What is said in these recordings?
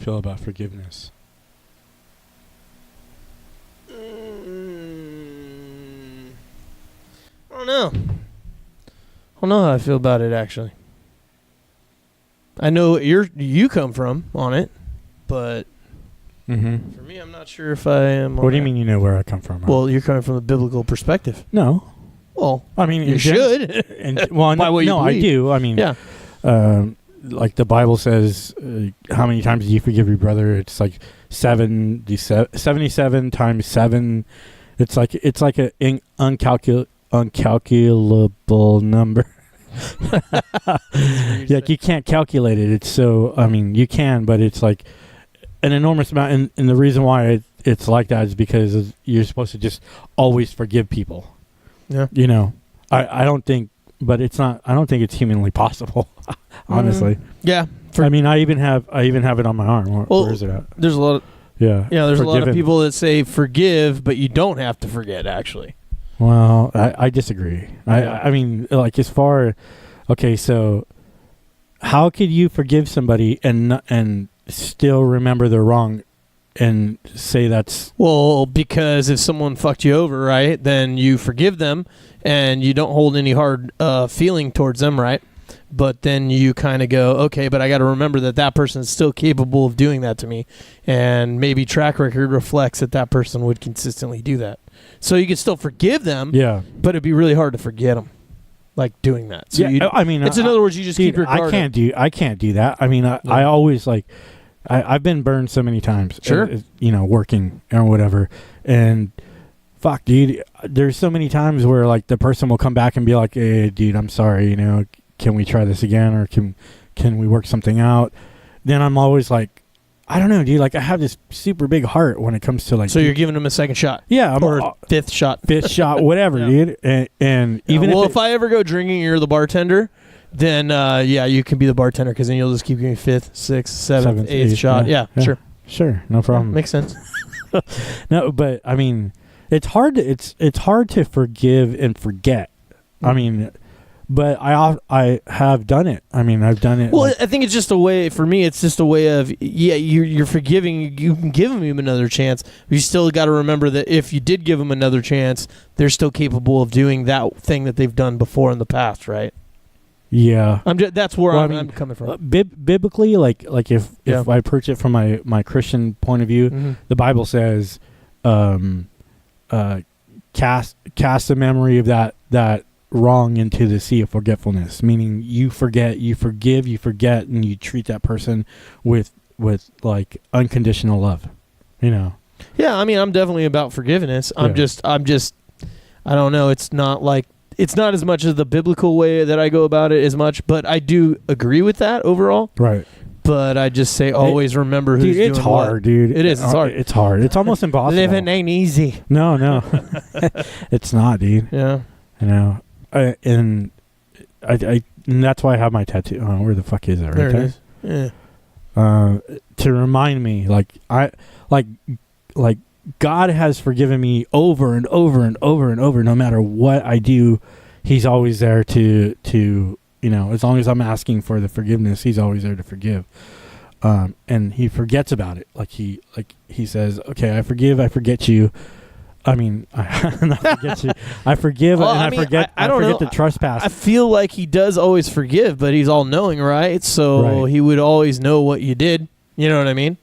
feel about forgiveness? I don't know. I don't know how I feel about it, actually. I know you come from on it, but for me, I'm not sure if I am. What do you mean you know where I come from? Well, you're coming from a biblical perspective. No. Well, I mean, you should. I do. I mean, yeah. Like the Bible says, how many times do you forgive your brother? It's like 77 times 7. It's like an uncalculable number. Like you can't calculate it. It's so, I mean, you can, but it's like an enormous amount. And the reason why it's like that is because you're supposed to just always forgive people. Yeah. You know, I don't think, but it's not, I don't think it's humanly possible, honestly. Yeah. I mean, I even have it on my arm. Where is it at? There's a lot of, yeah. Yeah, there's a lot of people that say forgive, but you don't have to forget, actually. Well, I disagree. I mean, like as far, okay, so how could you forgive somebody and still remember they're wrong and say that's... Well, because if someone fucked you over, right, then you forgive them and you don't hold any hard feeling towards them, right? But then you kind of go, okay, but I got to remember that person is still capable of doing that to me. And maybe track record reflects that person would consistently do that. So you can still forgive them, yeah, but it'd be really hard to forget them, like doing that. So yeah, I mean, it's in other words, you just keep your guard. I can't do that. I mean, I always like, I've been burned so many times, sure, working or whatever, and fuck, dude, there's so many times where like the person will come back and be like, hey, dude, I'm sorry, can we try this again, or can we work something out? Then I'm always like, I don't know, dude. Like I have this super big heart when it comes to like. So you're giving them a second shot, yeah, or fifth shot, whatever, yeah, dude. And even if I ever go drinking, you're the bartender. Then you can be the bartender because then you'll just keep giving fifth, sixth, seventh, eighth shot. Yeah, sure, no problem. Yeah, makes sense. No, but I mean, it's hard to forgive and forget. Mm-hmm. I mean. But I have done it. I mean, I've done it. Well, I think it's just a way, for me, it's just a way of, you're forgiving. You can give them another chance. But you still got to remember that if you did give them another chance, they're still capable of doing that thing that they've done before in the past, right? Yeah. That's where I'm coming from. Biblically, like if I approach it from my Christian point of view, mm-hmm. the Bible says, cast the memory of that wrong into the sea of forgetfulness, meaning you forget, you forgive, you forget, and you treat that person with like unconditional love, Yeah, I mean, I'm definitely about forgiveness. Yeah. I'm just I don't know, it's not as much as the biblical way that I go about it as much, but I do agree with that overall. Right. But I just say always remember who's doing what. It's hard, dude. It is. It's hard. It's hard. It's almost impossible. Living ain't easy. No. It's not, dude. Yeah. And that's why I have my tattoo. Oh, where the fuck is it? Right there. It is. Yeah. To remind me, like God has forgiven me over and over and over and over. No matter what I do, He's always there to as long as I'm asking for the forgiveness, He's always there to forgive. And He forgets about it. Like He says, okay, I forget you. I mean, not forget you. I forgive I forget. I forget the trespass. I feel like He does always forgive, but He's all knowing, right? So He would always know what you did. You know what I mean?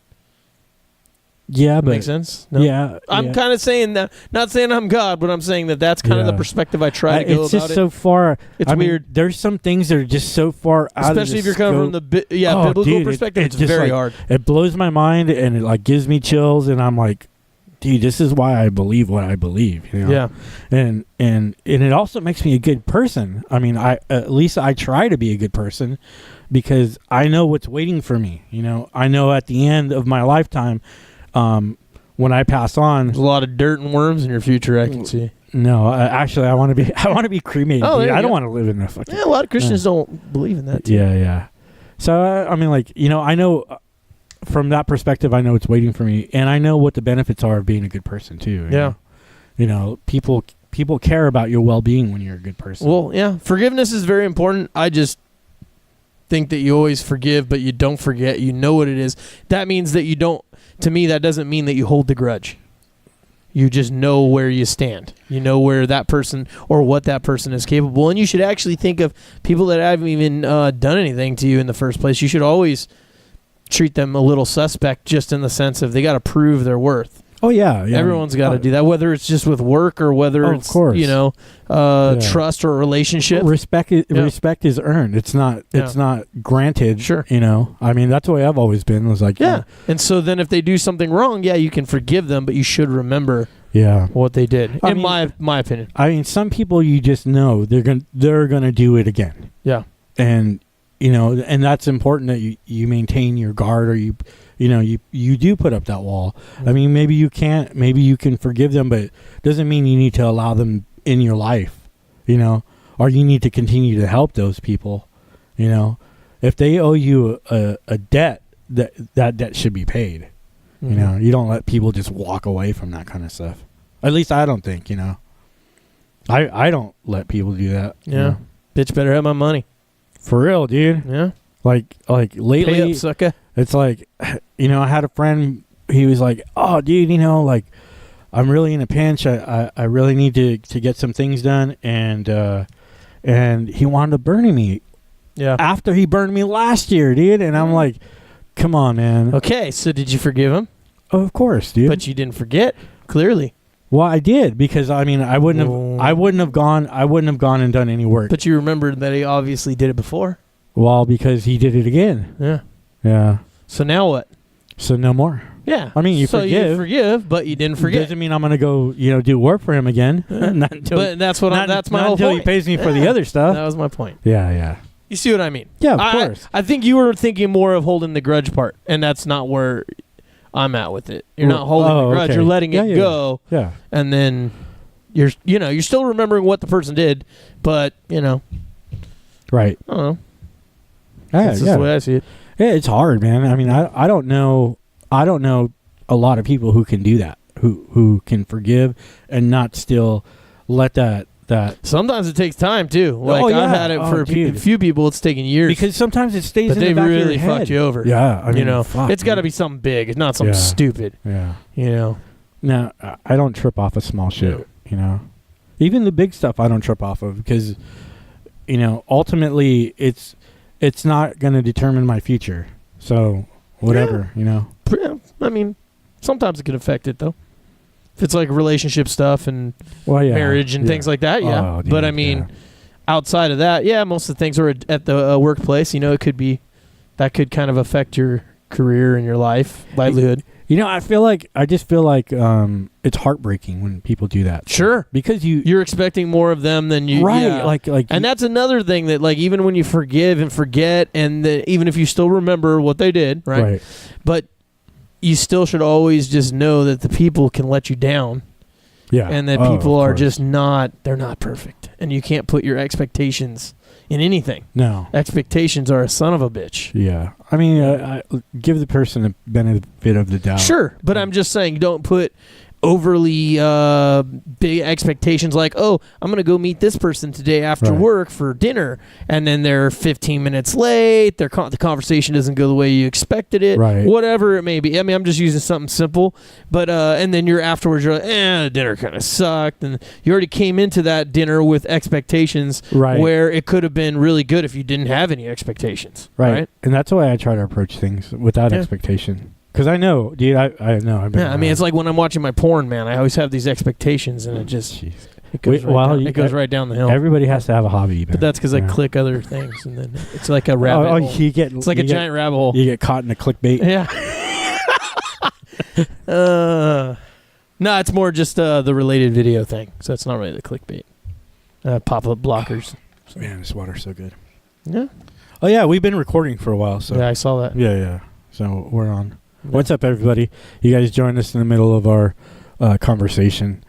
Yeah, but makes sense. No? Yeah, I'm kind of saying that. Not saying I'm God, but I'm saying that's kind of the perspective I try to go about it. It's just so far. It's weird. There's some things that are just so far out. Especially if you're coming from the biblical perspective, it's very hard. It blows my mind, and it like gives me chills, and I'm like, dude, this is why I believe what I believe. Yeah. And it also makes me a good person. I mean, at least I try to be a good person because I know what's waiting for me. I know at the end of my lifetime, when I pass on, there's a lot of dirt and worms in your future. I can see. No, actually, I want to be cremated. Oh, I don't want to live in that fucking. Yeah, a lot of Christians don't believe in that. Too. Yeah. So I mean, like I know. From that perspective, I know it's waiting for me, and I know what the benefits are of being a good person too. People care about your well-being when you're a good person. Well, yeah, forgiveness is very important. I just think that you always forgive, but you don't forget. You know what it is. That means that you don't. To me, that doesn't mean that you hold the grudge. You just know where you stand. You know where that person or what that person is capable. And you should actually think of people that haven't even done anything to you in the first place. You should always treat them a little suspect, just in the sense of they got to prove their worth. Oh, yeah. Everyone's got to do that, whether it's just with work or whether it's, you know, trust or a relationship. Respect is earned. It's not granted. Sure. You know, I mean, that's the way I've always been. Was like, yeah. And so then if they do something wrong, you can forgive them, but you should remember what they did. In my opinion. I mean, some people you just know they're gonna do it again. Yeah. And you know, and that's important that you maintain your guard, or you do put up that wall. I mean, maybe you can forgive them, but it doesn't mean you need to allow them in your life, you know, or you need to continue to help those people, you know. If they owe you a debt, that debt should be paid. You know, you don't let people just walk away from that kind of stuff. At least I don't think, you know. I don't let people do that. Yeah. You know? Bitch better have my money. For real, dude. Yeah. Like lately, pay up, sucker. It's like, you know, I had a friend, he was like, oh, dude, you know, like, I'm really in a pinch. I really need to get some things done. And he wanted to burn me. Yeah. After he burned me last year, dude. And I'm like, come on, man. Okay, so did you forgive him? Oh, of course, dude. But you didn't forget, clearly. Well, I did, because I mean, I wouldn't have gone and done any work. But you remembered that he obviously did it before. Well, because he did it again. Yeah. Yeah. So now what? So no more. Yeah. I mean, you forgive, but you didn't forget. Doesn't mean I'm going to go, you know, do work for him again. Not that's my whole until point. He pays me for the other stuff. That was my point. Yeah, yeah. You see what I mean? Yeah, of course. I think you were thinking more of holding the grudge part, and that's not where I'm at with it. You're not holding the grudge. Okay. You're letting it go. Yeah. And then you're still remembering what the person did, but, you know. Right. I don't know. That's just the way I see it. Yeah, it's hard, man. I mean, I don't know a lot of people who can do that, who can forgive and not still let that. Sometimes it takes time too. Like I've had it for a few people. It's taken years because sometimes it stays. But in the back really of your head. fucked you over. Yeah, I mean, you know, it's got to be something big. It's not something stupid. Yeah, you know. Now I don't trip off of small shit. You know, even the big stuff I don't trip off of, because, you know, ultimately it's not going to determine my future. So whatever, you know. I mean, sometimes it can affect it though. If it's like relationship stuff and marriage and things like that, yeah. But I mean, outside of that, most of the things are at the workplace. You know, it could be that could kind of affect your career and your livelihood. You know, I just feel like it's heartbreaking when people do that. Sure, because you're expecting more of them than you. Right, yeah. like, and that's another thing that, like, even when you forgive and forget, and even if you still remember what they did, right? But you still should always just know that the people can let you down. Yeah. And that people are just they're not perfect. And you can't put your expectations in anything. No. Expectations are a son of a bitch. Yeah. I mean, I give the person the benefit of the doubt. Sure. But I'm just saying, don't put overly big expectations like, oh, I'm going to go meet this person today after work for dinner, and then they're 15 minutes late, the conversation doesn't go the way you expected it, whatever it may be. I mean, I'm just using something simple, but and then you're afterwards, you're like, the dinner kind of sucked, and you already came into that dinner with expectations where it could have been really good if you didn't have any expectations. Right? And that's the way I try to approach things, without expectation. Because I know, dude, I know. I mean, it's like when I'm watching my porn, man. I always have these expectations, and it just it goes, right down the hill. Everybody has to have a hobby, man. But that's because I click other things, and then it's like a rabbit hole. It's like a giant rabbit hole. You get caught in a clickbait. Yeah. No, it's more just the related video thing. So it's not really the clickbait. Pop-up blockers. So. Man, this water's so good. Yeah. Oh, yeah, we've been recording for a while. So. Yeah, I saw that. Yeah. So we're on. Yeah. What's up, everybody? You guys joined us in the middle of our conversation.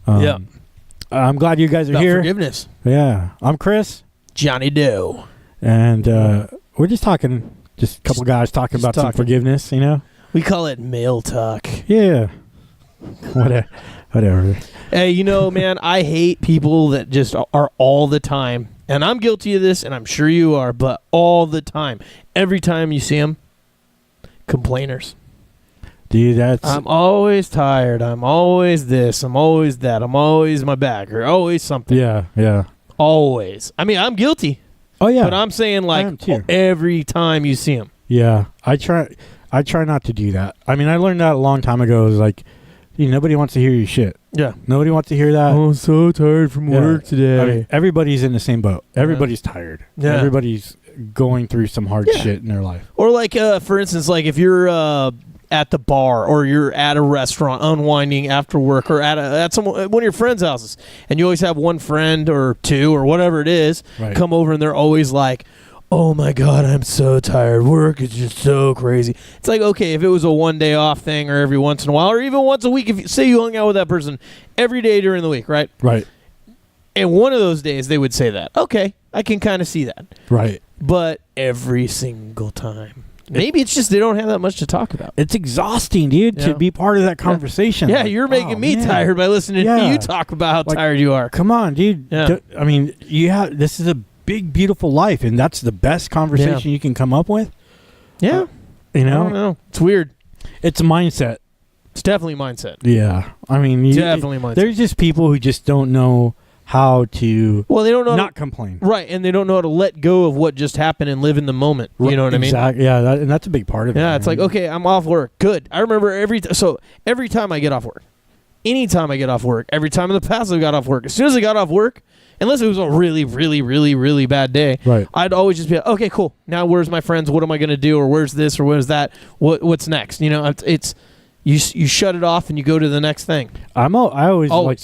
I'm glad you guys are about here. Forgiveness. Yeah. I'm Chris. Johnny Doe. And we're just talking, just a couple guys talking about some forgiveness, you know? We call it male talk. Yeah. Whatever. Hey, you know, man, I hate people that just are all the time and I'm guilty of this, and I'm sure you are, but all the time, every time you see them, complainers. Dude, I'm always tired. I'm always this. I'm always that. I'm always my back, or always something. Yeah. Always. I mean, I'm guilty. Oh yeah. But I'm saying like every time you see them. Yeah, I try not to do that. I mean, I learned that a long time ago. It was like, nobody wants to hear your shit. Yeah. Nobody wants to hear that. Oh, I'm so tired from work today. I mean, everybody's in the same boat. Everybody's tired. Yeah. Everybody's going through some hard shit in their life. Or like, for instance, like if you're at the bar or you're at a restaurant unwinding after work, or at one of your friends' houses, and you always have one friend or two or whatever it is come over, and they're always like, oh my God, I'm so tired. Work is just so crazy. It's like, okay, if it was a one day off thing, or every once in a while, or even once a week, if you say you hung out with that person every day during the week, right? Right. And one of those days they would say that. Okay, I can kind of see that. Right. But every single time. Maybe it's just they don't have that much to talk about. It's exhausting, dude, to be part of that conversation. Yeah, like, you're making me tired by listening to you talk about how tired you are. Come on, dude. Yeah. I mean, this is a big, beautiful life, and that's the best conversation you can come up with. Yeah. I don't know. It's weird. It's a mindset. It's definitely mindset. Yeah. I mean, definitely mindset. There's just people who just don't know how to they don't know not complain. Right, and they don't know how to let go of what just happened and live in the moment. You know what I mean? Exactly. Yeah, and that's a big part of it. Yeah, it's like, okay, I'm off work. Good. I remember every time I get off work, anytime I get off work, every time in the past I got off work, as soon as I got off work, unless it was a really, really, really, really bad day, I'd always just be like, okay, cool. Now where's my friends? What am I going to do? Or where's this? Or where's that? What's next? You know, it's you shut it off and you go to the next thing. I always like.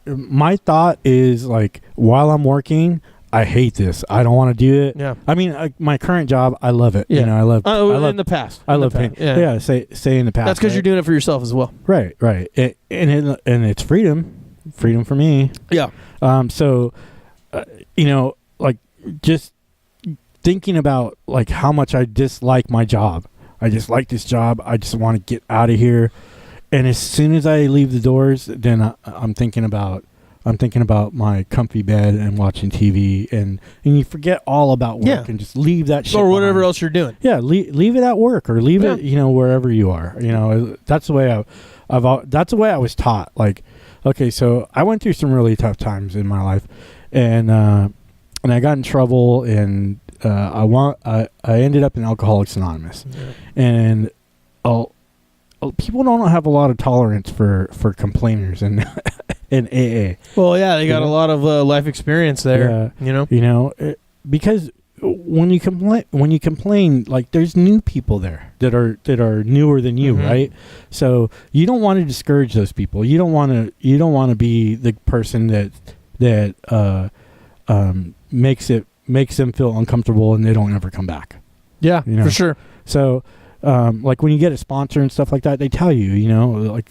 My thought is like, while I'm working, I hate this. I don't want to do it. Yeah. I mean, my current job, I love it. Yeah. I love. In the past. I love pain. Yeah. Say in the past. That's because you're doing it for yourself as well. Right. And it's freedom for me. Yeah. So, like just thinking about like how much I dislike my job. I just like this job. I just want to get out of here. And as soon as I leave the doors, then I'm thinking about my comfy bed and watching TV, and you forget all about work and just leave that shit or whatever behind. else you're doing. Yeah, leave it at work or leave it wherever you are. That's the way that's the way I was taught. Like, okay, so I went through some really tough times in my life, and I got in trouble, and I ended up in Alcoholics Anonymous, and people don't have a lot of tolerance for complainers in AA. Well, yeah, they got a lot of life experience there. Because when you complain, like there's new people there that are newer than you, right? So you don't want to discourage those people. You don't want to be the person that makes them feel uncomfortable and they don't ever come back. Yeah, for sure. So. Like when you get a sponsor and stuff like that, they tell you, like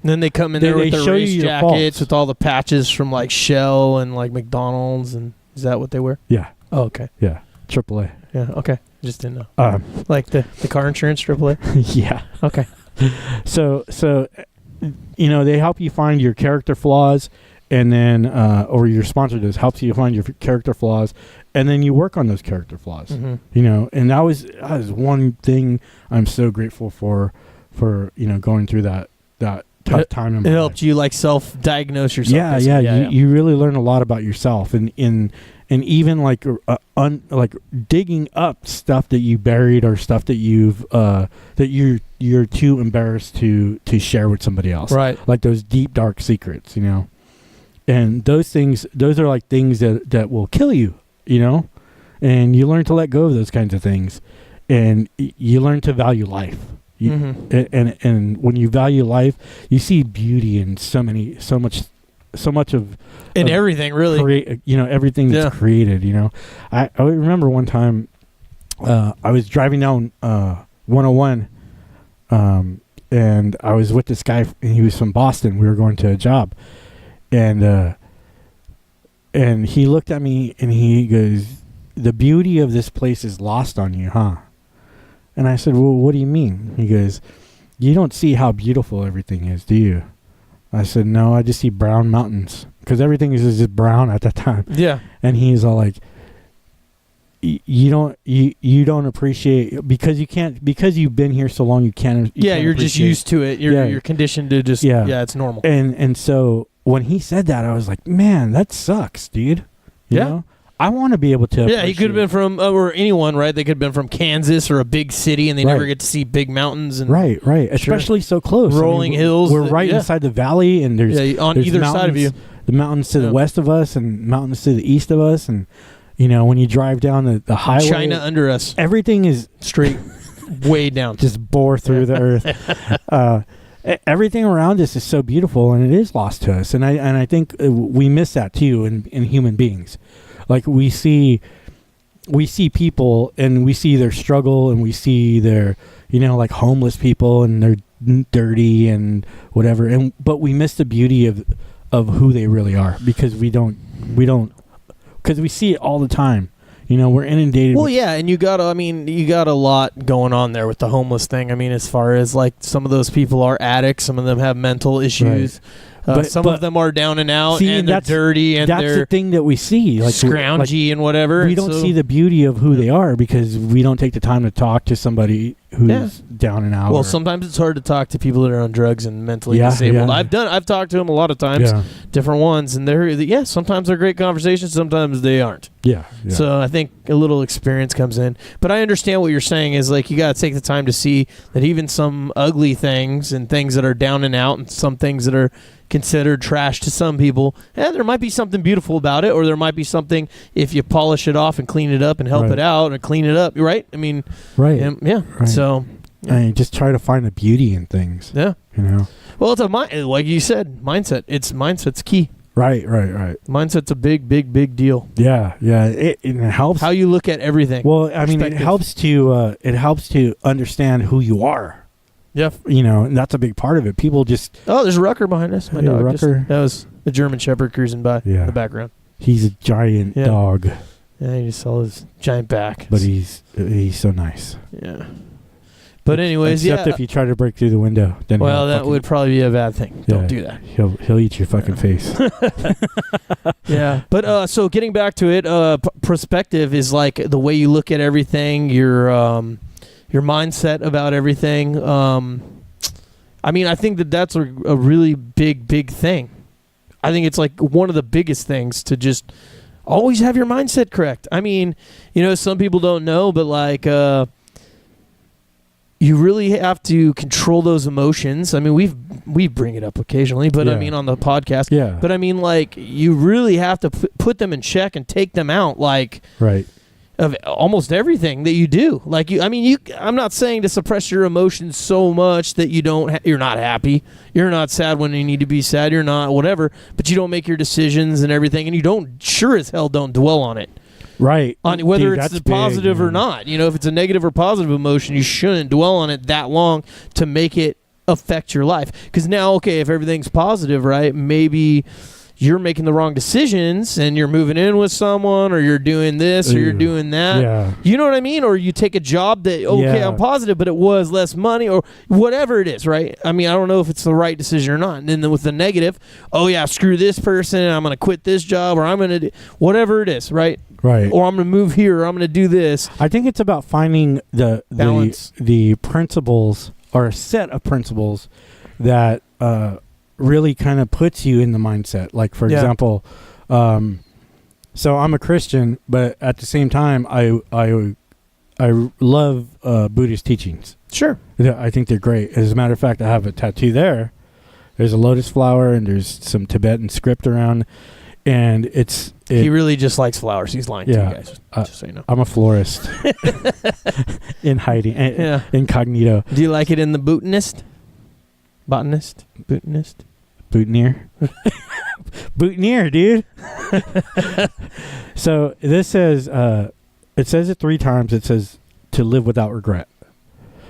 then they come in there with their race jackets with all the patches from like Shell and like McDonald's, and is that what they wear? Yeah. Oh, okay. Yeah. AAA. Yeah. Okay. Just didn't know. Like the car insurance AAA. Yeah. Okay. So they help you find your character flaws, and then or your sponsor helps you find your character flaws. And then you work on those character flaws, and that was one thing I'm so grateful for going through that tough time in my life. It helped you like self-diagnose yourself. Yeah. You really learn a lot about yourself, and even like like digging up stuff that you buried or stuff that you're too embarrassed to share with somebody else, right? Like those deep dark secrets, and those are like things that will kill you. And you learn to let go of those kinds of things, and you learn to value life. And when you value life, you see beauty in so much of everything, really. Everything that's created. I remember one time I was driving down 101, and I was with this guy, and he was from Boston. We were going to a job, and he looked at me and he goes, "The beauty of this place is lost on you, huh?" And I said, "Well, what do you mean?" He goes, "You don't see how beautiful everything is, do you?" I said, no, I just see brown mountains. Because everything is just brown at that time. Yeah. And he's all like, you don't appreciate, because you've been here so long, you can't you're just used to it. You're conditioned to just, it's normal. And so when he said that, I was like, man, that sucks, dude. You know? I want to be able to. Yeah, he could have been from, or anyone, right? They could have been from Kansas or a big city, and they never get to see big mountains. And right. Especially so close. Rolling hills. We're right inside the valley, and there's on either side of you. The mountains to the west of us, and mountains to the east of us, and when you drive down the highway, China under us, everything is straight, way down, just bore through the earth. Everything around us is so beautiful, and it is lost to us. And I think we miss that too in human beings. Like we see people, and we see their struggle, and we see their like homeless people, and they're dirty and whatever. But we miss the beauty of who they really are, because we don't. Because we see it all the time. We're inundated. Well, yeah, and you got a lot going on there with the homeless thing. I mean, as far as like some of those people are addicts, some of them have mental issues. Right. Some of them are down and out, and they're dirty, and that's the thing that we see, like scroungy and whatever. We don't see the beauty of who they are, because we don't take the time to talk to somebody who's down and out. Well, sometimes it's hard to talk to people that are on drugs and mentally disabled. Yeah. I've talked to them a lot of times, different ones, and sometimes they're great conversations, sometimes they aren't. Yeah. So I think a little experience comes in, but I understand what you're saying is like you got to take the time to see that even some ugly things and things that are down and out, and some things that are considered trash to some people, there might be something beautiful about it, or there might be something if you polish it off and clean it up and help it out and clean it up, right? I mean, so I mean, just try to find the beauty in things. Yeah. Well, it's like you said, mindset. Mindset's key. Right. Mindset's a big deal. Yeah. It helps how you look at everything. Well, I mean, it helps to understand who you are. Yeah. And that's a big part of it. People just... Oh, there's Rucker behind us. My dog. Rucker. That was a German Shepherd cruising by in the background. He's a giant dog. Yeah, he just saw his giant back. But he's so nice. Yeah. But anyways, Except if you try to break through the window. Then that would probably be a bad thing. Don't do that. He'll eat your fucking face. Yeah. But so getting back to it, perspective is like the way you look at everything, your mindset about everything. I mean, I think that's a really big thing. I think it's like one of the biggest things to just always have your mindset correct. I mean, some people don't know, but like you really have to control those emotions. I mean, we bring it up occasionally, but I mean on the podcast. Yeah. But I mean, like you really have to put them in check and take them out. Like right. Of almost everything that you do. Like I'm not saying to suppress your emotions so much that you're not happy. You're not sad when you need to be sad. You're not whatever, but you don't make your decisions and everything, and you don't sure as hell don't dwell on it. Right. On whether it's positive or not. If it's a negative or positive emotion, you shouldn't dwell on it that long to make it affect your life. Because now, if everything's positive, right, maybe you're making the wrong decisions and you're moving in with someone, or you're doing this or you're doing that. Yeah. You know what I mean? Or you take a job that, I'm positive, but it was less money or whatever it is, right? I mean, I don't know if it's the right decision or not. And then with the negative, screw this person, I'm going to quit this job, or I'm going to do whatever it is, right? Right. Or I'm going to move here, or I'm going to do this. I think it's about finding the principles, or a set of principles that really kind of puts you in the mindset. Like, for example, so I'm a Christian, but at the same time, I love Buddhist teachings. Sure. I think they're great. As a matter of fact, I have a tattoo there. There's a lotus flower, and there's some Tibetan script around, and he really just likes flowers. He's lying to you guys, just so you know. I'm a florist in hiding, incognito. Do you like it in the botanist? Botanist? Boutonniere? Boutonniere, dude. So this says, it says it 3 times. It says to live without regret.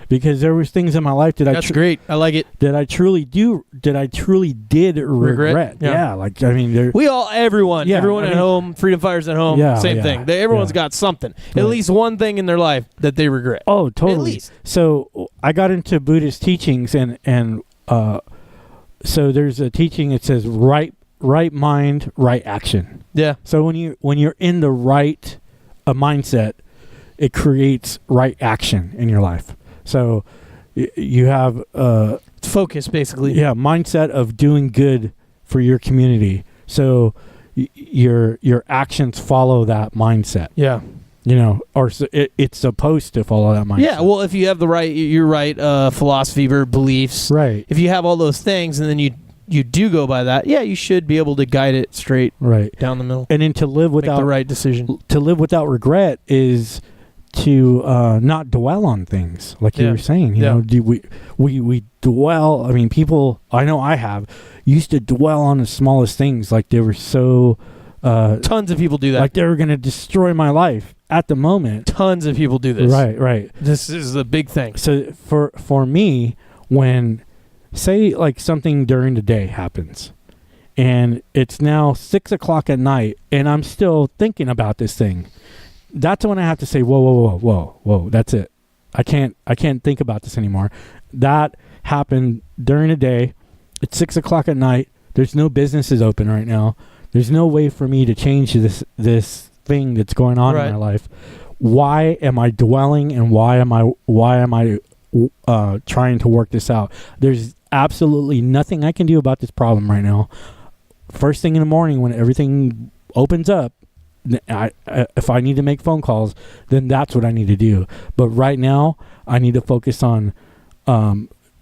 Because there was things in my life that's great. I like it. That I truly did regret. Yeah. Like, I mean, everyone at home, Freedom Fighters at home, same thing. Everyone's got something, at least one thing in their life that they regret. Oh, totally. At least. So I got into Buddhist teachings, and So there's a teaching. It says right mind, right action. Yeah. So when you're in the right mindset, it creates right action in your life. So you have focus, basically. Yeah, mindset of doing good for your community. So your actions follow that mindset. Yeah. Or it's supposed to follow that mindset. Yeah, well, if you have your right philosophy or beliefs, right. If you have all those things, and then you do go by that, yeah, you should be able to guide it straight, right, down the middle, and then to live without make the right decision. To live without regret is to not dwell on things, like you were saying. You know, we dwell. I mean, people. I know I have used to dwell on the smallest things, like they were so. Tons of people do that. Like they were going to destroy my life at the moment. Tons of people do this. Right. This is a big thing. So for me, when say like something during the day happens, and it's now 6 o'clock at night, and I'm still thinking about this thing, that's when I have to say, whoa, that's it. I can't think about this anymore. That happened during the day. It's 6 o'clock at night. There's no businesses open right now. There's no way for me to change this thing that's going on in my life. Why am I dwelling, and why am I trying to work this out? There's absolutely nothing I can do about this problem right now. First thing in the morning, when everything opens up, if I need to make phone calls, then that's what I need to do. But right now, I need to focus on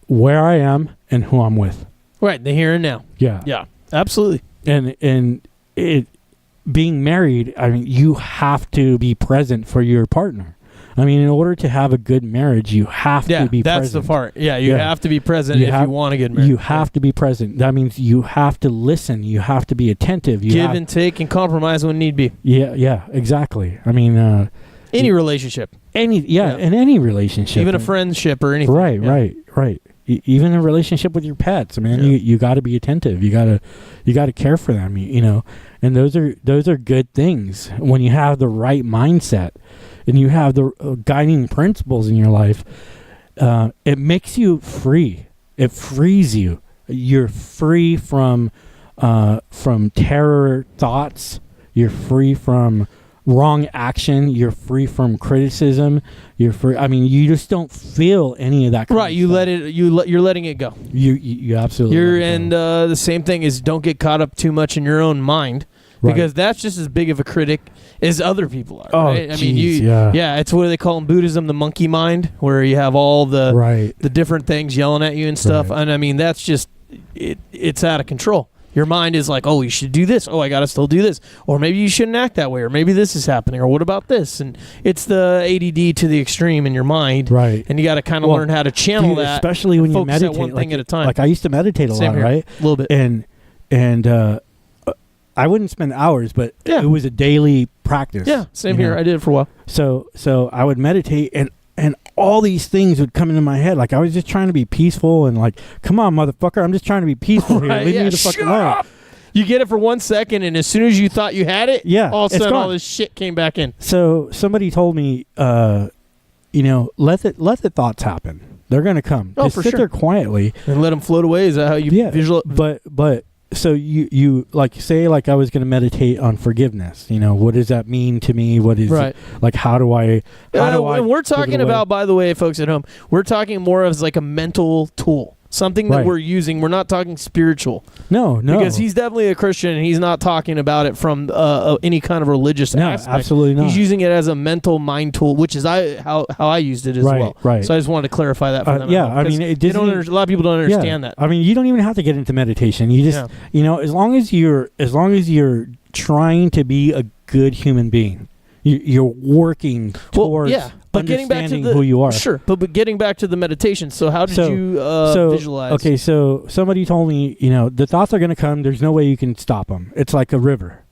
where I am and who I'm with. Right, the here and now. Yeah, absolutely. And it being married, I mean, you have to be present for your partner. I mean, in order to have a good marriage, you have to be present. Yeah, that's the part. Yeah, you have to be present if you want to get married. You have to be present. That means you have to listen. You have to be attentive. Give and take and compromise when need be. Yeah, exactly. I mean, any relationship. In any relationship. Even a friendship or anything. Right. Even a relationship with your pets, man, you got to be attentive. You got to care for them, and those are good things when you have the right mindset and you have the guiding principles in your life. It makes you free. It frees you. You're free from terror thoughts. You're free from wrong action. You're free from criticism. You're free. I mean, you just don't feel any of that kind of stuff. You're letting it go. You absolutely. And the same thing is, don't get caught up too much in your own mind, because that's just as big of a critic as other people are. Right? I mean, it's what they call in Buddhism the monkey mind, where you have all the different things yelling at you and stuff. And I mean, that's just it's out of control. Your mind is like, oh, you should do this. Oh, I got to still do this. Or maybe you shouldn't act that way. Or maybe this is happening. Or what about this? And it's the ADD to the extreme in your mind. Right. And you got to kind of learn how to channel that. Especially when you meditate. Focus on one thing at a time. Like I used to meditate a lot, right? A little bit. And I wouldn't spend hours, but it was a daily practice. Yeah, same here. I did it for a while. So I would meditate, and all these things would come into my head. Like I was just trying to be peaceful, and like, come on, motherfucker, I'm just trying to be peaceful here. Leave me the fuck alone. You get it for 1 second, and as soon as you thought you had it, all of a sudden all this shit came back in. So somebody told me, let the thoughts happen. They're gonna come. Oh, just for sit sure. there quietly and let them float away. Is that how you visualize? But so you like say like I was going to meditate on forgiveness. What does that mean to me? What is like? How do I? And we're talking about, by the way, folks at home, we're talking more as like a mental tool. Something that we're using. We're not talking spiritual. No. Because he's definitely a Christian, and he's not talking about it from any kind of religious aspect. Absolutely not. He's using it as a mental mind tool, which is how I used it as well. Right. So I just wanted to clarify that for them. I mean, a lot of people don't understand that. I mean, you don't even have to get into meditation. You just, as long as you're trying to be a good human being, you're working towards. But getting back to who you are. Sure, but getting back to the meditation. So how did you visualize? Okay, so somebody told me, the thoughts are going to come. There's no way you can stop them. It's like a river.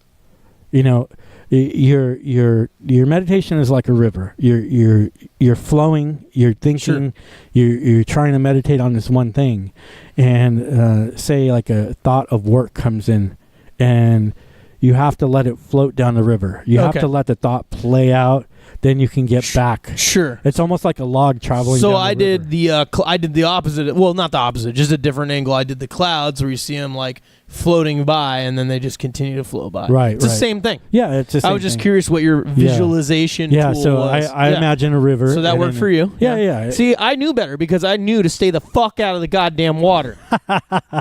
Your meditation is like a river. You're flowing. You're thinking. Sure. You're trying to meditate on this one thing, and say like a thought of work comes in, and you have to let it float down the river. You have to let the thought play out. then you can get back. Sure. It's almost like a log traveling. So down I the river. did I did the opposite. Well, not the opposite, just a different angle. I did the clouds where you see them like floating by, and then they just continue to flow by. Right. It's the same thing. Yeah, it's the same I was just thing. curious what your visualization Yeah, tool so was. I imagine a river. So that and worked then- for you. Yeah. See, I knew better because I knew to stay the fuck out of the goddamn water.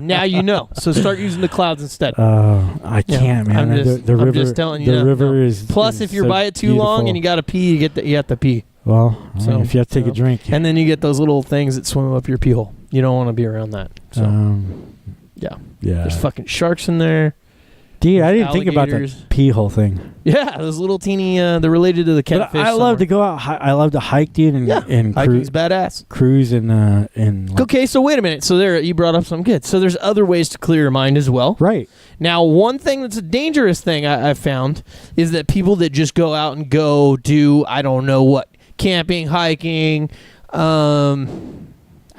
Now you know. So start using the clouds instead. I can't, man. I'm just, the river, I'm just telling you. the no, river no. is. Plus, is if you're so by it too long beautiful. and you got to pee, you have to pee. Well, I So, mean, if you have to take a drink, And then you get those little things that swim up your pee hole. You don't want to be around that. So, yeah. There's fucking sharks in there. Dude, I didn't think about alligators. the pee hole thing. Yeah, those little teeny, they're related to the But catfish. I love to go out. I love to hike, dude, and Hiking's badass. cruise and like, Okay, so wait a minute. So there, you brought up something good. So there's other ways to clear your mind as well. right. Now, one thing that's a dangerous thing I've found is that people that just go out and go do, I don't know what, camping, hiking,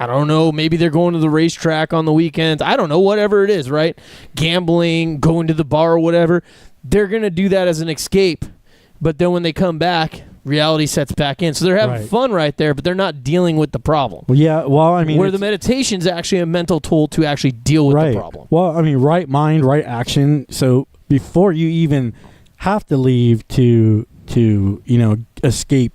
I don't know, maybe they're going to the racetrack on the weekends. I don't know, whatever it is, right? Gambling, going to the bar or whatever. They're going to do that as an escape. But then when they come back, reality sets back in. So they're having Right. fun right there, but they're not dealing with the problem. Well, yeah. Well, I mean, Where the meditation's actually a mental tool to actually deal with right. the problem. Well, I mean, right mind, right action. So before you even have to leave to escape,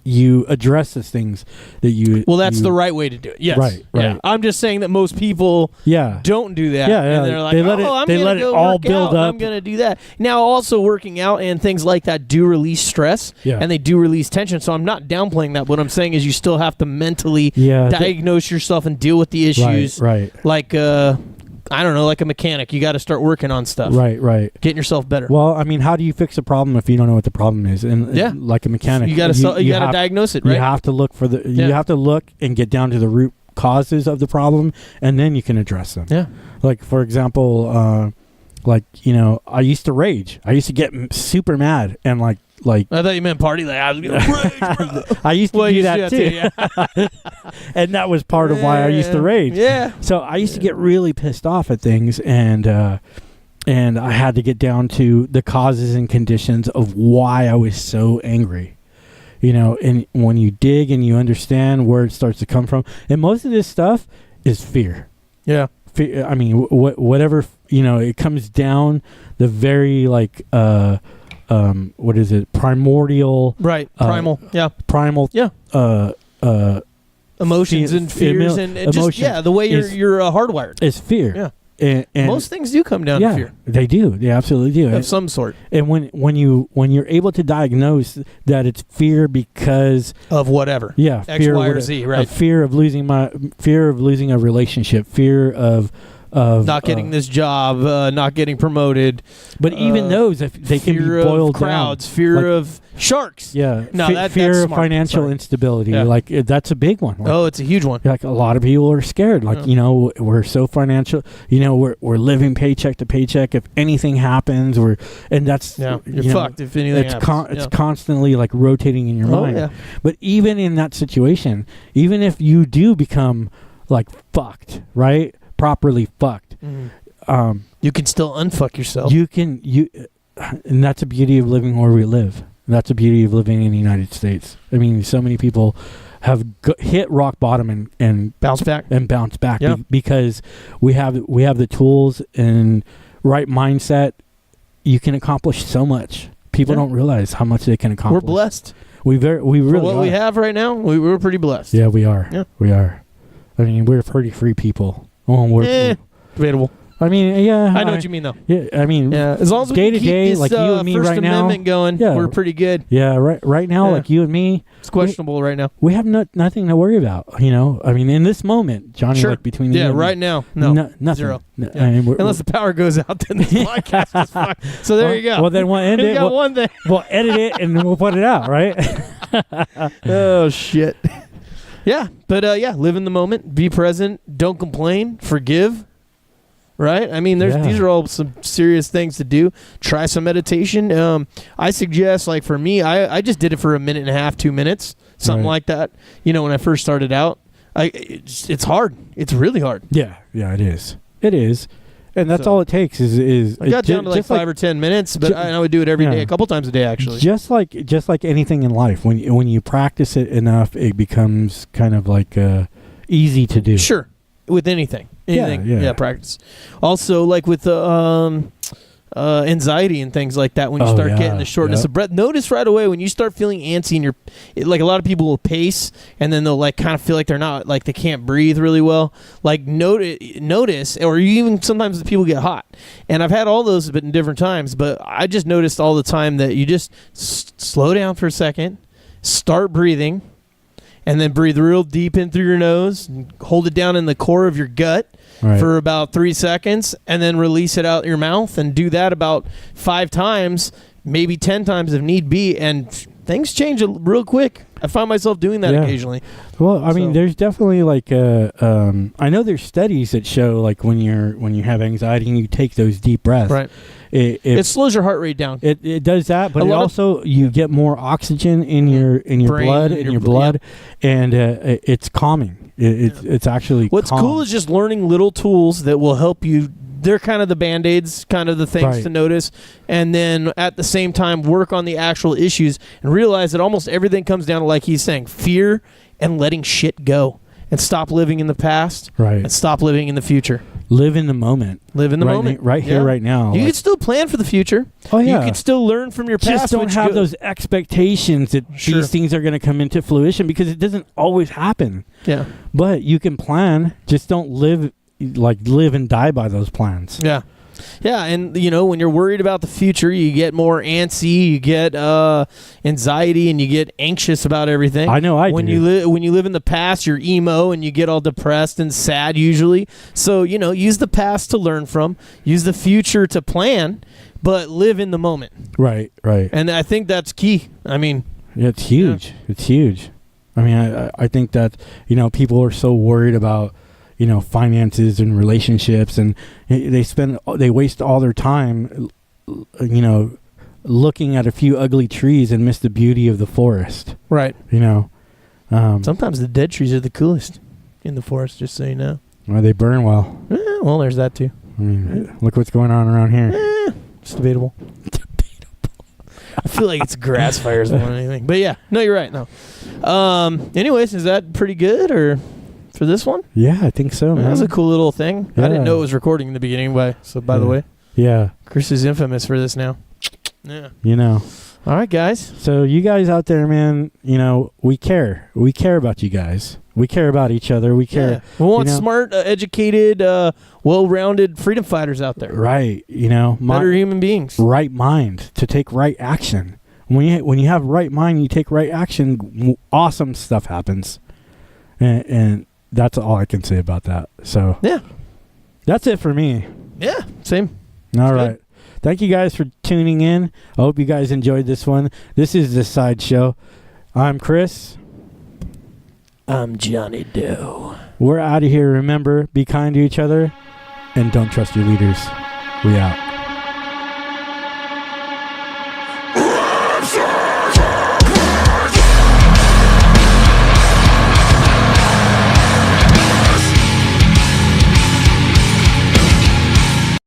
you address the things that you. Well, that's the right way to do it. Yes. Right, Yeah. right. I'm just saying that most people Yeah. don't do that. Yeah, yeah. And they're like, They let it- I'm they going let to it go all work build out, and up. I'm going to do that. Now, also working out and things like that do release stress, Yeah. and they do release tension. So I'm not downplaying that. What I'm saying is you still have to mentally diagnose yourself and deal with the issues. Right. Like, I don't know, like a mechanic. You got to start working on stuff. Right. Getting yourself better. Well, I mean, how do you fix a problem if you don't know what the problem is? And Yeah. like a mechanic, you got to diagnose it, right? You have to look for the. You have to look and get down to the root causes of the problem, and then you can address them. Yeah. Like for example, I used to rage. I used to get super mad and like. I thought you meant party. Like I was gonna rage, bro. I used to do that too, Yeah. and that was part of why I used to rage. Yeah. So I used to get really pissed off at things, and I had to get down to the causes and conditions of why I was so angry. And when you dig and you understand where it starts to come from, and most of this stuff is fear. Yeah. Fear, I mean, whatever, it comes down the very what is it? Primordial. Right. Primal. Primal. Yeah. Emotions and fears and emotion just the way you're hardwired. It's fear. Yeah. And most things do come down to fear they do. They absolutely do. of some sort. And when you're able to diagnose that it's fear because of whatever. Yeah. X, fear Y, or Z. Right. Fear of losing a relationship. Fear of not getting this job, not getting promoted. But even those, if they can be boiled of crowds, down. Fear of sharks. Yeah. No, that's fear of smart. financial Sorry. instability. Yeah. Like that's a big one. Like, It's a huge one. Like a lot of people are scared. Like we're so financial. We're living paycheck to paycheck. If anything happens, you're fucked. If anything happens, it's constantly like rotating in your mind. Yeah. But even in that situation, even if you do become like fucked, right? Properly fucked. Mm-hmm. You can still unfuck yourself. And that's the beauty of living where we live. That's the beauty of living in the United States. I mean, so many people have hit rock bottom and bounce back because we have the tools and right mindset. You can accomplish so much. People don't realize how much they can accomplish. We're blessed. We really For what are. we have right now, we're pretty blessed. Yeah, we are. Yeah. We are. I mean, we're pretty free people. Debatable. I mean, yeah. I know what you mean, though. Yeah, I mean, as long as we day can to keep day, this, like you and me First right now, Amendment going, we're pretty good. Yeah, right now, like you and me, it's questionable right now. We have nothing to worry about. I mean, in this moment, Johnny, like between you and me, right now, nothing. Zero. I mean, unless the power goes out, then this podcast is fine. So there you go. Well, then we'll end it. We got one thing. We'll edit it and then we'll put it out, right? Oh shit. Yeah, but live in the moment, be present, don't complain, forgive. Right? I mean, these are all some serious things to do. Try some meditation. I suggest, like for me, I just did it for a minute and a half, 2 minutes, something like that. When I first started out, it's hard. It's really hard. Yeah, it is. It is. And that's all it takes is I got down to like 5 or 10 minutes, but I would do it every day, a couple times a day actually. Just like anything in life, when you practice it enough, it becomes kind of like easy to do. Sure, with anything, practice. Also, like with anxiety and things like that, when you start getting the shortness of breath, notice right away when you start feeling antsy and like a lot of people will pace and then they'll like kind of feel like they're not, like they can't breathe really well. Like notice, or even sometimes the people get hot. And I've had all those, but in different times. But I just noticed all the time that you just slow down for a second, start breathing, and then breathe real deep in through your nose, and hold it down in the core of your gut. Right. For about 3 seconds, and then release it out your mouth, and do that about 5 times, maybe 10 times if need be, and things change real quick. I find myself doing that occasionally. Well, I mean, there's definitely like I know there's studies that show like when you have anxiety and you take those deep breaths, right? It slows your heart rate down. It does that, but it also you get more oxygen in your blood, and it's calming. It's actually what's cool is just learning little tools that will help you. They're kind of the Band-Aids, kind of the things to notice, and then at the same time work on the actual issues and realize that almost everything comes down to, like he's saying, fear and letting shit go and stop living in the past and stop living in the future. Live in the moment. Live in the moment. Right here, right now. You can still plan for the future. Oh, yeah. You can still learn from your past. Just don't have those expectations that these things are going to come into fruition, because it doesn't always happen. Yeah. But you can plan. Just don't live and die by those plans. Yeah. Yeah, and when you're worried about the future, you get more antsy, you get anxiety, and you get anxious about everything. I know when do. When you live in the past, you're emo and you get all depressed and sad usually. So, use the past to learn from, use the future to plan, but live in the moment. Right. And I think that's key. I mean, it's huge. Yeah. It's huge. I mean, I think that, people are so worried about finances and relationships, and they waste all their time, looking at a few ugly trees and miss the beauty of the forest. Right. Sometimes the dead trees are the coolest in the forest, just so you know. Well, they burn well. Well, there's that too. I mean, look what's going on around here. It's debatable. I feel like it's grass fires more than anything. But yeah, no, you're right. No. Anyways, is that pretty good or? For this one? Yeah, I think so, man. That was a cool little thing. Yeah. I didn't know it was recording in the beginning, by the way. Yeah. Chris is infamous for this now. Yeah. All right, guys. So you guys out there, man, we care. We care about you guys. We care about each other. We care. Yeah. We want smart, educated, well-rounded freedom fighters out there. Right. Better human beings. Right mind to take right action. When you have right mind, you take right action, awesome stuff happens. And that's all I can say about that. So yeah, that's it for me. Yeah, same. All right. Good. Thank you guys for tuning in. I hope you guys enjoyed this one. This is The Side Show. I'm Chris. I'm Johnny Doe. We're out of here. Remember, be kind to each other and don't trust your leaders. We out.